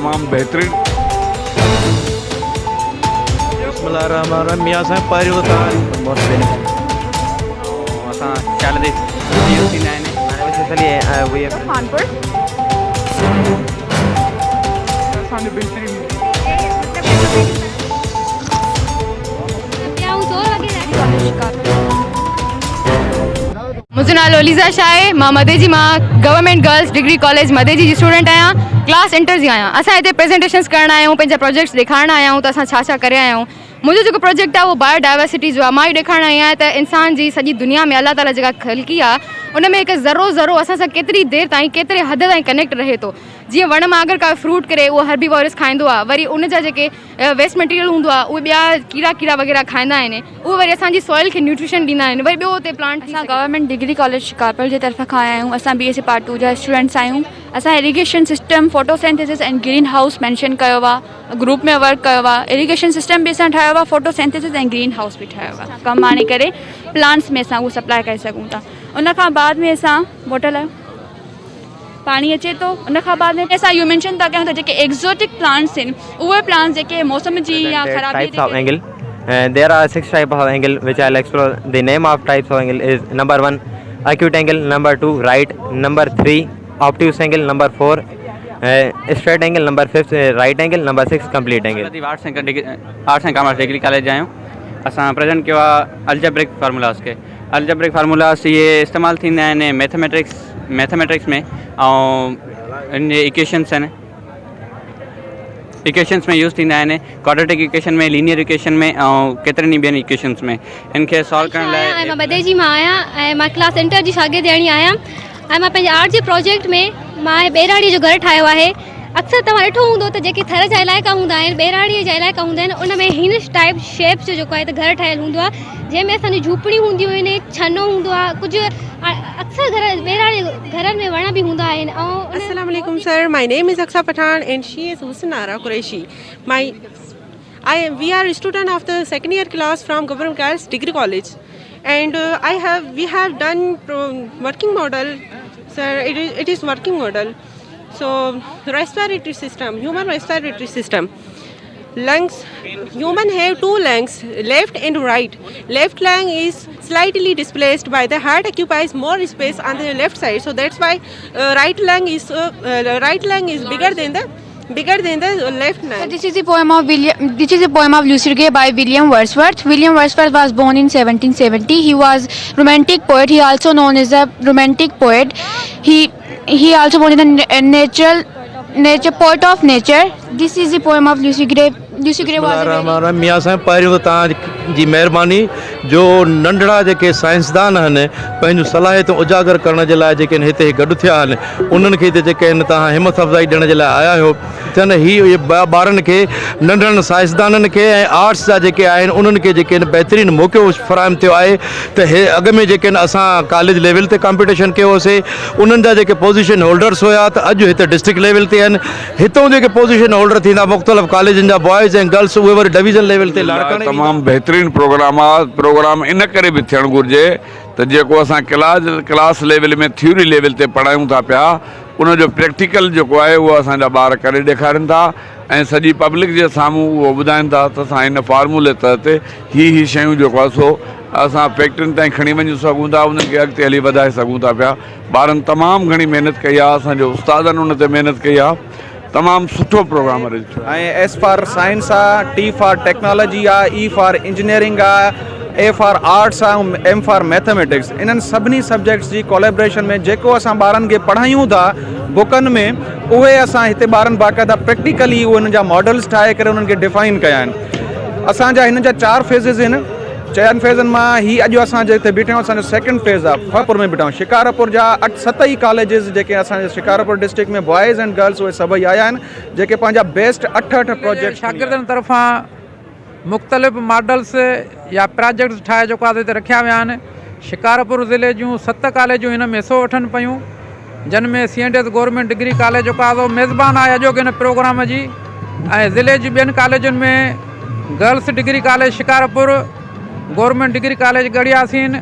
तमाम बेहतरीन। बिस्मिल्लाहिर्रहमानिर्रहीम। मियां साहब पहिरियों त most benefit असां ख़्याल दे यूज़ थींदा आहिनि। especially we have कानपुर असांजो बहितरीन मुझो नालो लीज़ा शाह है। मां मदे जी गवर्नमेंट गर्ल्स डिग्री कॉलेज मदे जी स्टूडेंट आहियां। क्लास इंटर जी आहियां। असां हिते प्रेजेंटेशंस करण आया आहियूं, पंहिंजा प्रोजेक्ट्स ॾेखारण आया आहियूं त असां छा छा करे आया आहियूं। मुंहिंजो जेको प्रोजेक्ट आहे उहो बायोडाइवर्सिटी जो आहे। मां ई ॾेखारण आई आहियां त इंसान जी सॼी दुनिया में अल्लाह ताला जेका ख़लकी आहे उन में हिकु ज़रो असां सां केतिरी देरि ताईं केतिरे हद ताईं कनेक्ट रहे थो। जीअं वण मां अगरि का फ्रूट करे उहो हर्बीवोरस खाईंदो आहे, वरी उन जा जेके वेस्ट मटीरियल हूंदो आहे उहे ॿिया कीड़ा वग़ैरह खाईंदा आहिनि, उहे वरी असांजी सॉइल खे न्यूट्रिशन ॾींदा आहिनि। वरी ॿियो हुते प्लांट असां गवर्नमेंट डिग्री कॉलेज शिकारपुर जी तरफ़ खां आया आहियूं। असां BSc पार्ट 2 जा स्टूडेंट्स आहियूं। असां irrigation system, photosynthesis and green house mention कयो आहे, ग्रुप में वर्क कयो आहे। इरिगेशन सिस्टम बि असां ठाहियो आहे, फोटोसिंथेसिस ऐं ग्रीन हाउस बि ठाहियो आहे। कमु आणे करे प्लांट्स में असां उहो सप्लाई करे सघूं था। उन खां बाद में असां बोटल पानी अचे थो। उन खां बाद में असां इहो मेंशन था कयूं त जेके एक्ज़ोटिक प्लांट्स आहिनि उहे प्लांट्स जेके मौसम जी या ख़राबी types of angle. There are 6 types of angle which I'll explore. The name of types of angle is number 1 acute angle, number 2 right, number 3 obtuse angle, number 4 straight angle, number 5 right angle, number 6 complete angle. Arts and commerce degree college जा आहियूं। असां present कयो आहे algebraic formulas खे। Algebraic formulas ये इस्तेमालु थींदा आहिनि मैथमेटिक्स में, ऐं इन इक्वेशन्स आहिनि इक्वेशन्स में यूज़ थींदा आहिनि। क्वाड्रेटिक इक्वेशन में, लीनियर इक्वेशन में, ऐं केतिरनि ॿियनि इक्वेशन्स में। इनखे सॉल्व करण लाइ मां मदे जी मां आहियां ऐं मां क्लास इंटर जी शागिर्दियाणी आहियां ऐं मां पंहिंजे आर्ट जे प्रोजेक्ट में मां ॿेराड़ीअ जो घरु ठाहियो आहे। अक्सर तव्हां ॾिठो हूंदो त जेके थर जा इलाइक़ा हूंदा आहिनि, ॿेराड़ीअ जा इलाइक़ा हूंदा आहिनि, उन में हिन टाइप शेप जो जेको आहे त घरु ठहियलु हूंदो आहे, जंहिंमें असांजी झूपड़ियूं हूंदियूं आहिनि, छनो हूंदो आहे, कुझु अक्सर ॿेराड़ी घरनि में वण बि हूंदा आहिनि। Assalamu alaikum sir, my name is Aksa Pathan and she is Husnara Qureshi. We are a student of the second year class from Government Girls Degree College, and we have done working model, sir. It is working model. So respiratory system, human respiratory system. Lungs, human have 2 lungs, left and right. Left lung is slightly displaced by the heart occupies more space on the left side, so that's why right lung is bigger than the left lung. So this is a poem of Lucid Gray by William Wordsworth. William Wordsworth was born in 1770. He was romantic poet. He also known as a romantic poet. He also born in the nature poet of nature. This is the poem of Lucy Gray. Lucy Gray was a very... मियां साहब पहिरियों तव्हांजी महिरबानी जो नंढड़ा जेके साइंसदान आहिनि पंहिंजूं सलाहियतूं उजागर करण जे लाइ जेके हिते गॾु थिया आहिनि उन्हनि खे जेके आहिनि तव्हां हिमत अफ़ज़ाई ॾियण जे लाइ आया आहियो। थियनि इहे ॿारनि खे नंढड़नि साइंसदाननि खे ऐं आर्ट्स जा जेके आहिनि उन्हनि खे जेके आहिनि बहितरीनु मौक़ो फ़राहम थियो आहे त हे अॻ में जेके आहिनि असां कॉलेज लेवल ते कॉम्पिटिशन कयो होसीं, उन्हनि जा जेके पोज़ीशन होल्डर्स हुया त अॼु हिते डिस्ट्रिक्ट लेवल ते आहिनि। हितां जेके पोज़ीशन होल्डर थींदा मुख़्तलिफ़ कॉलेजनि जा बॉयज़ ऐं गर्ल्स उहे वरी डिवीज़न लेवल ते तमामु बहितरीनु प्रोग्राम इन करे बि थियणु घुरिजे त जेको असां क्लास लेवल में थ्योरी लेवल ते पढ़ायूं था पिया उनजो प्रैक्टिकल जेको आहे उहो असांजा ॿार करे ॾेखारनि था ऐं सॼी पब्लिक जे साम्हूं उहो ॿुधाइनि था त असां हिन फार्मूले तहत ही शयूं जेको आहे सो असां फैक्ट्रियुनि ताईं खणी वञी सघूं था, उन्हनि खे अॻिते हली वधाए सघूं था पिया। ॿारनि तमामु घणी महिनत कई आहे, असांजो उस्तादनि उन ते महिनत कई आहे। तमामु सुठो प्रोग्राम ऐं एस फॉर साइंस आहे, टी फॉर टेक्नोलॉजी आहे, ई फॉर इंजीनियरिंग आहे, ए फॉर आर्ट्स आहे, एम फॉर मैथमेटिक्स। इन्हनि सभिनी सब्जेक्ट्स जी कोलेब्रेशन में जेको असां ॿारनि खे पढ़ायूं था बुकनि में उहे असां हिते ॿारनि बाक़ाइदा प्रैक्टिकली उन्हनि जा मॉडल्स ठाहे करे उन्हनि खे डिफाइन कया आहिनि। असांजा हिन जा 4 फेज़िस आहिनि। 4 फेज़नि मां ही अॼु असां हिते बीठा आहियूं, असांजो सेकेंड फेज़ आहे। फतेहपुर में बीठा आहियूं। शिकारपुर जा 7 ई कॉलेजिस जेके असांजे शिकारपुर डिस्ट्रिक्ट में बॉयज़ एंड गर्ल्स उहे सभई आया आहिनि जेके पंहिंजा बेस्ट 8 प्रोजेक्ट शागिर्दनि तरफ़ां मुख़्तलिफ़ मॉडल्स या प्रोजेक्ट्स ठाहे जेको आहे हिते रखिया विया आहिनि। शिकारपुर ज़िले जूं 7 कॉलेजूं हिन में हिसो वठनि पियूं, जिन में C&S गवर्नमेंट डिग्री कॉलेज जेको आहे मेज़बान आहे अॼोके हिन प्रोग्राम जी, ऐं ज़िले जी ॿियनि कॉलेजनि में girls degree college Shikarpur, government degree college Garhiyasin,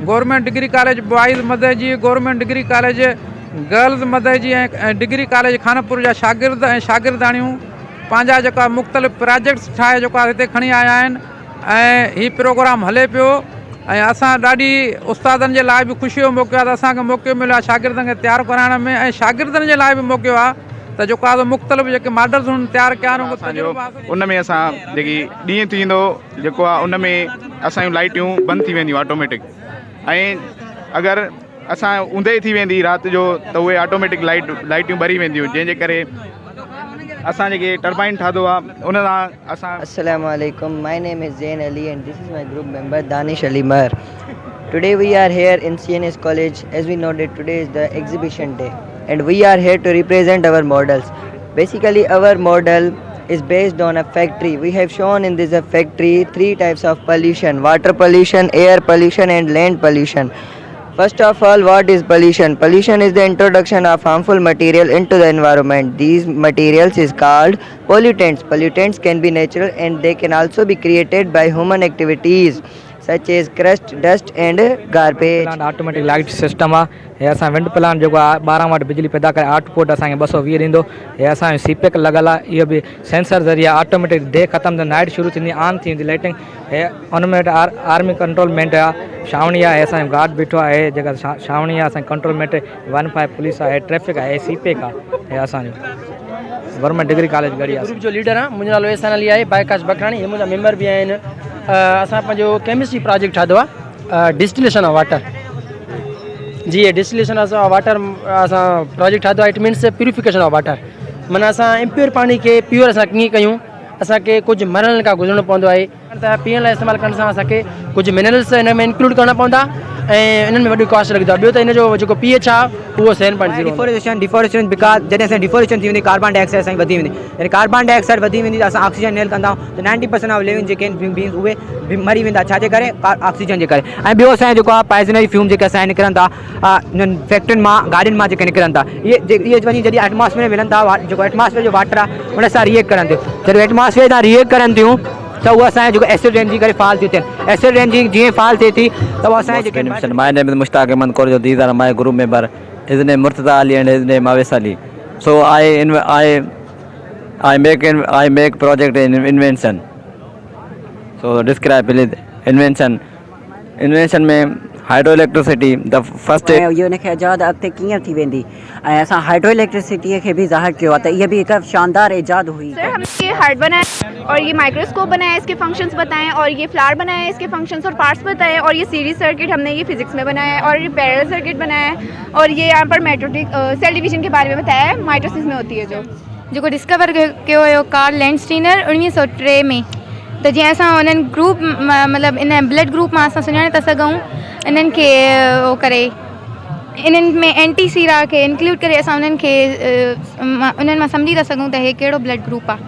government degree college boys Madeji, government degree college girls Madeji ऐं डिग्री कॉलेज खानपुर जा शागिर्द ऐं शागिर्दाणियूं पंहिंजा जेका मुख़्तलिफ़ प्रोजेक्ट्स ठाहे जेको आहे हिते खणी आया आहिनि ऐं हीउ प्रोग्राम हले पियो ऐं असां ॾाढी उस्तादनि जे लाइ बि ख़ुशीअ जो मौक़ो आहे त असांखे मौक़ो मिलियो आहे शागिर्दनि खे तयारु कराइण में ऐं शागिर्दनि जे लाइ बि मौक़ो आहे त जेको आहे मुख़्तलिफ़ जेके मॉडल्स हुन तयारु कया आहिनि उन में असां जेकी ॾींहुं थींदो जेको आहे उन में असांजूं लाइटियूं बंदि थी वेंदियूं ऑटोमेटिक ऐं अगरि असां ऊंदहि थी वेंदी राति जो त उहे ऑटोमेटिक लाइटियूं ॿरी वेंदियूं जंहिंजे करे असां जेके टरबाइन ठातो आहे उन सां असां Assalamu alaikum. My name is Zain Ali and this is my group member Danish Ali Mar. Today we are here in CNS College. As we know that today is the exhibition day and we are here to represent our models. Basically our model is based on a factory. We have shown in this factory 3 types of pollution: water pollution, air pollution and land pollution. First of all, what is pollution? Pollution is the introduction of harmful material into the environment. These materials is called pollutants. Pollutants can be natural and they can also be created by human activities such as crust, dust and garbage. Automatic light system आहे हे असां wind plant जेको आहे 12 वाट बिजली पैदा करे output असांखे 220 ॾींदो हे असांजो सीपेक लॻल आहे इहो बि सेंसर ज़रिए ऑटोमेटिक डे ख़तमु त नाइट शुरू थींदी ऑन थी वेंदी लाइटिंग हे उन में आर्मी कंट्रोलमेंट आहे छावणी आहे असांजो गार्ड बीठो आहे जेका छावणी आहे असांजी कंट्रोलमेंट 15 पुलिस आहे ट्रैफिक आहे सीपेक आहे हे असांजो गवर्नमेंट डिग्री कॉलेज गढ़ी आहे ग्रुप जो लीडर आहे मुंहिंजो नालो एहसान अली आहे बाइकाश बकराणी हे मुंहिंजा मेंबर बि आहिनि असां पंहिंजो केमिस्ट्री प्रोजेक्ट ठातो आहे डिस्टिलेशन ऑफ वाटर जी डिस्टिलेशन ऑफ वाटर असां प्रोजेक्ट ठातो आहे it means purification of water माना असां इम्प्योर पाणी खे प्योर असां कीअं कयूं असांखे कुझु मरहलनि खां गुज़रणो पवंदो आहे त पीअण लाइ इस्तेमालु करण सां असांखे कुझु मिनरल्स हिन में इंक्लूड करणा पवंदा ऐं इन्हनि में वॾी कॉस्ट लॻंदो आहे ॿियो त हिन जो जेको pH आहे उहो 7.0 डिफोरेस्टेशन बिकॉज जॾहिं असांजी डिफोरेस्टेशन थी वेंदी कार्बन डाइऑक्साइड असांजी वधी वेंदी यानी कार्बन डाइऑक्साइड वधी वेंदी त असां ऑक्सीजन इनहेल कंदा आहियूं त 90% ऑफ लिविंग जेके बींग्स उहे मरी वेंदा छाजे करे ऑक्सीजन जे करे ऐं ॿियो असांजो जेको आहे पॉइज़नरी फ्यूम जेके असांजा निकिरनि था फैक्ट्रियुनि मां गाॾियुनि मां जेके निकिरनि था इहे वञी जॾहिं एटमॉस्फेयर में मिलनि था जेको एटमॉस्फेयर जो वाटर आहे उन सां रिएक्ट करनि थियूं जॾहिं एटमॉस्फेयर सां रिएक्ट करनि थियूं त उहो असांजो जेको एसिड रेन जी करे फाल थियूं थियनि एसिड रेन जी जीअं फाल थिए थी त उहो असांजे जेके My name is Mushtaq Ahmad Korjo. These are my group member. His name Murtada Ali and his name Awais Ali. So I make project in invention. So describe please invention. Invention में hydroelectricity the first इहो हिनखे इजाद अॻिते कीअं थी वेंदी ऐं असां हाइड्रो इलेक्ट्रिसिटीअ खे बि ज़ाहिर कयो आहे त इहा बि हिकु शानदार इजाद हुई सर हमने ये हार्ट बनाया और ये माइक्रोस्कोप बनाया इसके फंक्शंस बताएं और ये फ्लावर बनाया इसके फंक्शंस और पार्ट्स बताए और ये सीरीज सर्किट हमने ये फिजिक्स में बनाया है और ये पैरेलल सर्किट बनाया है और ये यहाँ पर मेट्रोटिक सेल डिवीजन के बारे में बताया है माइटोसिस में होती है जो डिस्कवर कयो हुयो कार्ल लैंडस्टीनर 1903 में त जीअं असां उन्हनि ग्रुप मतिलबु इन ब्लड ग्रुप मां असां सुञाणे था सघूं इन्हनि खे उहो करे इन्हनि में एंटी सीरा खे इंक्लूड करे असां उन्हनि खे उन्हनि मां सम्झी था सघूं त हे कहिड़ो ब्लड ग्रुप आहे